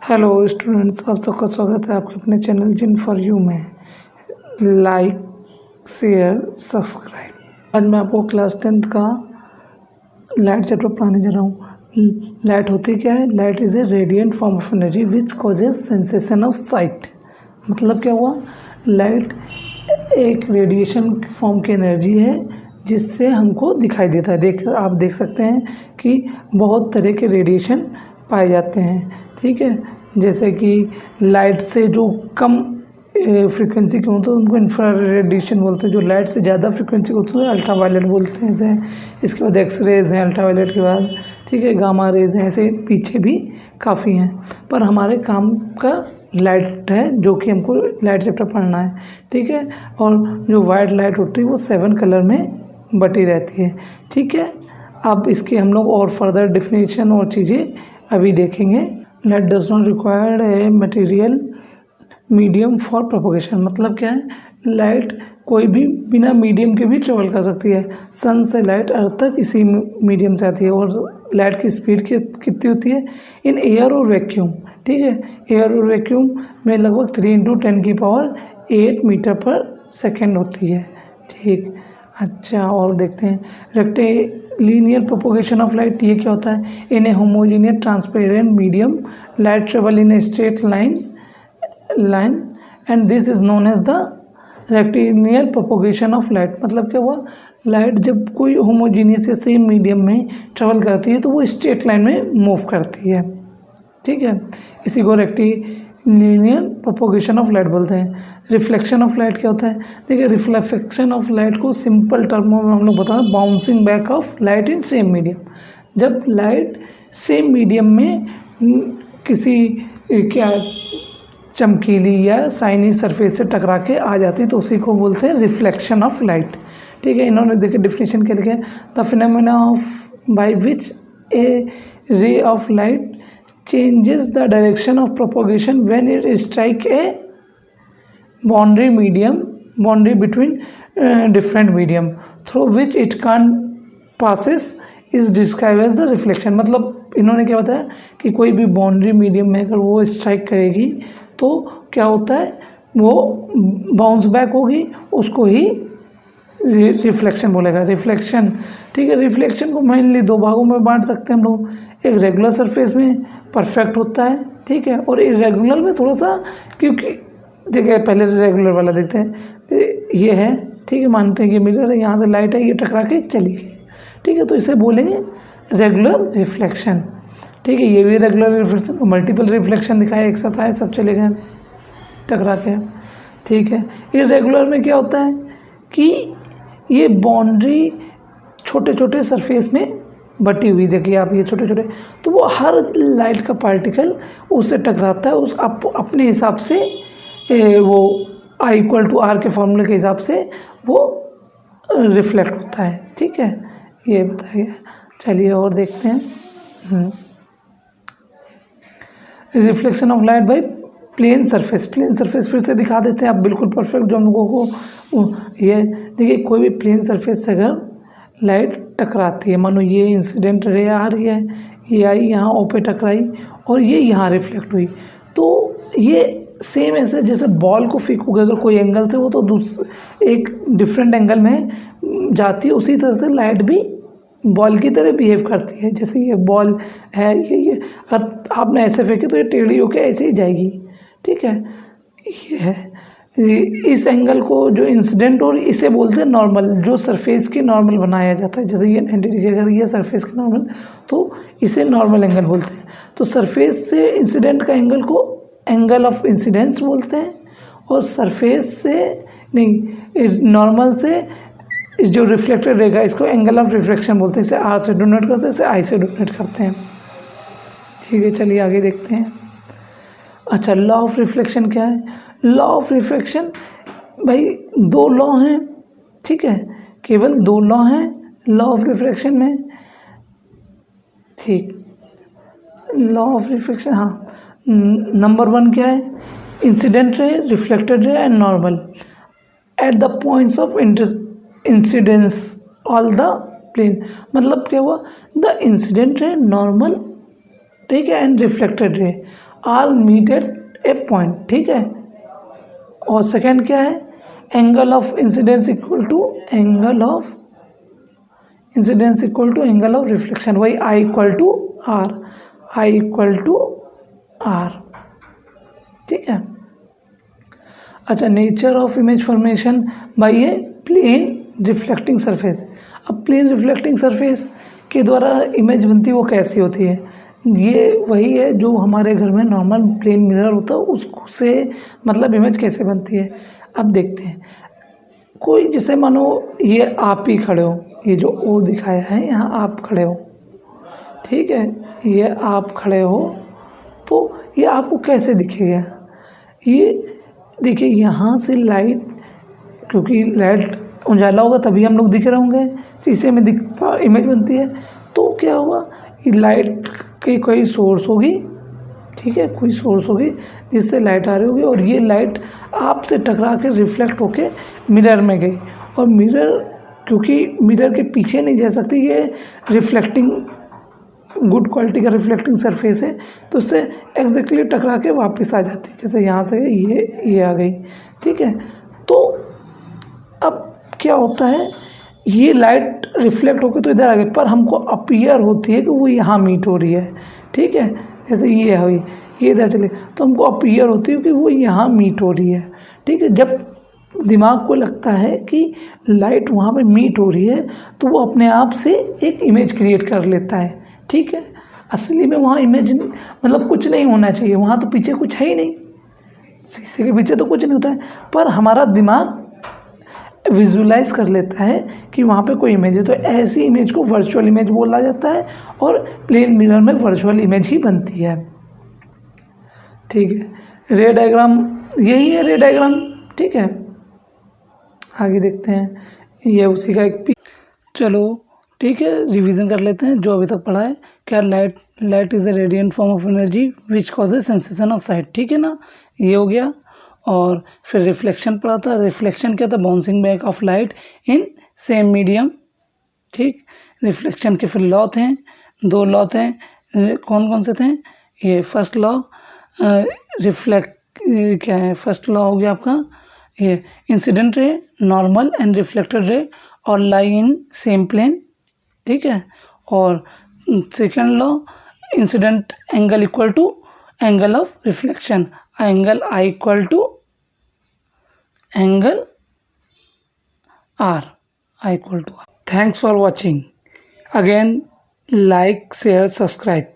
Hello students, आप सबका स्वागत है आपके अपने चैनल जिन फॉर यू में। Like, share, subscribe. आज मैं आपको क्लास 10th का लाइट चैप्टर पढ़ाने जा रहा हूँ। लाइट होती क्या है? Light is a radiant form of energy which causes sensation of site. मतलब क्या हुआ? लाइट एक रेडिएशन फॉर्म की एनर्जी है जिससे हमको दिखाई देता है। आप देख सकते हैं कि बहुत तरह के रेडिएशन पाए जाते हैं, ठीक है। जैसे कि लाइट से जो कम फ्रीक्वेंसी के होते हैं उनको इंफ्रारेड रेडिएशन बोलते हैं, जो लाइट से ज़्यादा फ्रीक्वेंसी होती है अल्ट्रा वायलेट बोलते हैं। जैसे इसके बाद एक्स रेज़ हैं अल्ट्रा वायलेट के बाद, ठीक है, गामा रेज़ हैं, ऐसे पीछे भी काफ़ी हैं। पर हमारे काम का लाइट है जो कि हमको लाइट चैप्टर पढ़ना है, ठीक है। और जो वाइट लाइट होती है वो 7 कलर में बटी रहती है, ठीक है। अब इसके हम लोग और फर्दर डिफिनेशन और चीज़ें अभी देखेंगे। Light does not required a material medium for propagation. मतलब क्या है? लाइट कोई भी बिना मीडियम के भी ट्रेवल कर सकती है। सन से लाइट अर्थ तक इसी मीडियम से आती है। और लाइट की स्पीड कितनी होती है इन एयर और वैक्यूम, ठीक है। एयर और वैक्यूम में लगभग 3 × 10⁸ मीटर पर सेकेंड होती है, ठीक। अच्छा, और देखते हैं रेक्टिलिनियर प्रोपोगेशन ऑफ लाइट। ये क्या होता है? In a homogeneous transparent medium light travel in a straight line and this is known as the rectilinear propagation of light. मतलब क्या हुआ? लाइट जब कोई होमोजीनियस या सेम मीडियम में ट्रेवल करती है तो वो स्ट्रेट लाइन में मूव करती है, ठीक है। इसी को रेक्टिलिनियर प्रोपोगेशन ऑफ लाइट बोलते हैं। रिफ्लेक्शन ऑफ लाइट क्या होता है? देखिए, रिफ्लेक्शन ऑफ लाइट को सिंपल टर्मों में हम लोग बताएं bouncing back of light in same medium. जब लाइट सेम मीडियम में किसी क्या चमकीली या शाइनी सरफेस से टकरा के आ जाती तो उसी को बोलते हैं रिफ्लेक्शन ऑफ लाइट, ठीक है। इन्होंने देखिए डिफिनेशन क्या लिखा है? The phenomena of by which A ray of light changes the direction of propagation when it strike a boundary between different medium through which it can't passes is described as the reflection। मतलब इन्होंने क्या बताया कि कोई भी boundary medium में अगर वो स्ट्राइक करेगी तो क्या होता है? वो बाउंस बैक होगी, उसको ही रिफ्लेक्शन बोलेगा। रिफ्लेक्शन, ठीक है। रिफ्लेक्शन को मेनली 2 भागों में बांट सकते हैं हम लोग। एक रेगुलर सरफेस में परफेक्ट होता है, ठीक है, और इरेगुलर में थोड़ा सा, क्योंकि देखिए पहले रेगुलर वाला देखते हैं। ये है, ठीक है, मानते हैं कि मिरर है, यहाँ से लाइट है, ये टकरा के चली गई, ठीक है, तो इसे बोलेंगे रेगुलर रिफ्लेक्शन, ठीक है। ये भी रेगुलर रिफ्लेक्शन। मल्टीपल रिफ्लेक्शन दिखाए, एक साथ आए, सब चले गए टकरा के, ठीक है। इरेगुलर में क्या होता है कि ये बाउंड्री छोटे छोटे सरफेस में बटी हुई, देखिए आप, ये छोटे छोटे, तो वो हर लाइट का पार्टिकल उससे टकराता है, उस अपने हिसाब से वो I = R के फॉर्मूले के हिसाब से वो रिफ्लेक्ट होता है, ठीक है। ये बताया गया। चलिए और देखते हैं। Reflection of light by plane surface. Plane surface फिर से दिखा देते हैं आप, बिल्कुल परफेक्ट जो हम लोगों को। ये देखिए, कोई भी प्लेन सरफेस से अगर लाइट टकराती है, मानो ये इंसिडेंट रे आ रही है, ये आई यहाँ ओ पे टकराई और ये यहाँ रिफ्लेक्ट हुई, तो ये सेम ऐसे जैसे बॉल को फेंकोगे अगर कोई एंगल से, वो तो एक डिफरेंट एंगल में जाती है, उसी तरह से लाइट भी बॉल की तरह बिहेव करती है। जैसे ये बॉल है, ये अगर आपने ऐसे फेंके तो ये टेढ़ी होके ऐसे ही जाएगी, ठीक है। ये है इस एंगल को जो इंसिडेंट, और इसे बोलते हैं नॉर्मल, जो सरफेस के नॉर्मल बनाया जाता है। जैसे ये 90 डिग्री अगर ये सरफेस के नॉर्मल, तो इसे नॉर्मल एंगल बोलते हैं। तो सरफेस से इंसिडेंट का एंगल को एंगल ऑफ इंसिडेंस बोलते हैं, और सरफेस से नहीं, नॉर्मल से जो रिफ्लेक्टेड रहेगा इसको एंगल ऑफ रिफ्लेक्शन बोलते हैं। इसे R से डोनेट करते हैं, इसे I से डोनेट करते हैं, ठीक है। चलिए आगे देखते हैं। अच्छा, लॉ ऑफ रिफ्लेक्शन क्या है? लॉ ऑफ रिफ्लेक्शन, भाई 2 लॉ हैं, ठीक है, केवल 2 लॉ हैं लॉ ऑफ रिफ्लेक्शन में, ठीक। लॉ ऑफ रिफ्लेक्शन, हाँ, नंबर 1 क्या है? Incident ray, reflected ray and normal at the points of incidence all the plane. मतलब क्या हुआ? द इंसिडेंट रे, नॉर्मल, ठीक है, and reflected ray all meet at a point, ठीक है। और सेकंड क्या है, angle of incidence equal to angle of incidence equal to angle of reflection, वही I equal to R, I equal to are, ठीक है। अच्छा, nature of image formation by a plane reflecting surface. अब plane reflecting surface के द्वारा image बनती है वो कैसी होती है, ये वही है जो हमारे घर में नॉर्मल प्लेन मिरर होता है उससे मतलब इमेज कैसे बनती है। अब देखते हैं, कोई जैसे मानो ये आप ही खड़े हो, ये जो ओ दिखाया है यहाँ आप खड़े हो, ठीक है, ये आप खड़े हो तो ये आपको कैसे दिखेगा, ये देखिए यहाँ से लाइट, क्योंकि लाइट उजाला होगा तभी हम लोग दिख रहे होंगे, शीशे में इमेज बनती है, तो क्या होगा, ये लाइट की कोई सोर्स होगी, ठीक है, कोई सोर्स होगी जिससे लाइट आ रही होगी और ये लाइट आपसे टकरा के रिफ्लेक्ट होके मिरर में गई, और मिरर क्योंकि मिरर के पीछे नहीं जा सकती, ये रिफ्लेक्टिंग गुड क्वालिटी का रिफ्लेक्टिंग सरफेस है, तो उससे एग्जैक्टली टकरा के वापस आ जाती है, जैसे यहाँ से ये आ गई, ठीक है। तो अब क्या होता है, ये लाइट रिफ्लेक्ट होकर तो इधर आ गई, पर हमको अपीयर होती है कि वो यहाँ मीट हो रही है, ठीक है, जैसे ये हुई, ये इधर चले तो हमको अपीयर होती है कि वो यहाँ मीट हो रही है, ठीक है। जब दिमाग को लगता है कि लाइट वहाँ पे मीट हो रही है तो वो अपने आप से एक इमेज क्रिएट कर लेता है, ठीक है। असली में वहाँ इमेज मतलब कुछ नहीं होना चाहिए, वहाँ तो पीछे कुछ है ही नहीं, शीशे के पीछे तो कुछ नहीं होता है, पर हमारा दिमाग विजुलाइज कर लेता है कि वहाँ पे कोई इमेज है, तो ऐसी इमेज को वर्चुअल इमेज बोला जाता है और प्लेन मिरर में वर्चुअल इमेज ही बनती है, ठीक है। रे डायग्राम यही है, रे डायग्राम, ठीक है। आगे देखते हैं, ये उसी का एक चलो ठीक है, रिवीजन कर लेते हैं जो अभी तक पढ़ा है। क्या, light is a radiant form of energy which causes sensation of site, ठीक है ना, ये हो गया। और फिर रिफ्लेक्शन पढ़ा था, रिफ्लेक्शन क्या था, bouncing back of light in same medium, ठीक। रिफ्लेक्शन के फिर लॉ थे, 2 लॉ थे, कौन कौन से थे, ये फर्स्ट लॉ क्या है, फर्स्ट लॉ हो गया आपका ये incident ray, normal and reflected रे और लाई इन सेम प्लेन, ठीक है। और second law, incident angle equal to angle of reflection, angle I equal to angle R, I equal to R. Thanks for watching, again like share subscribe.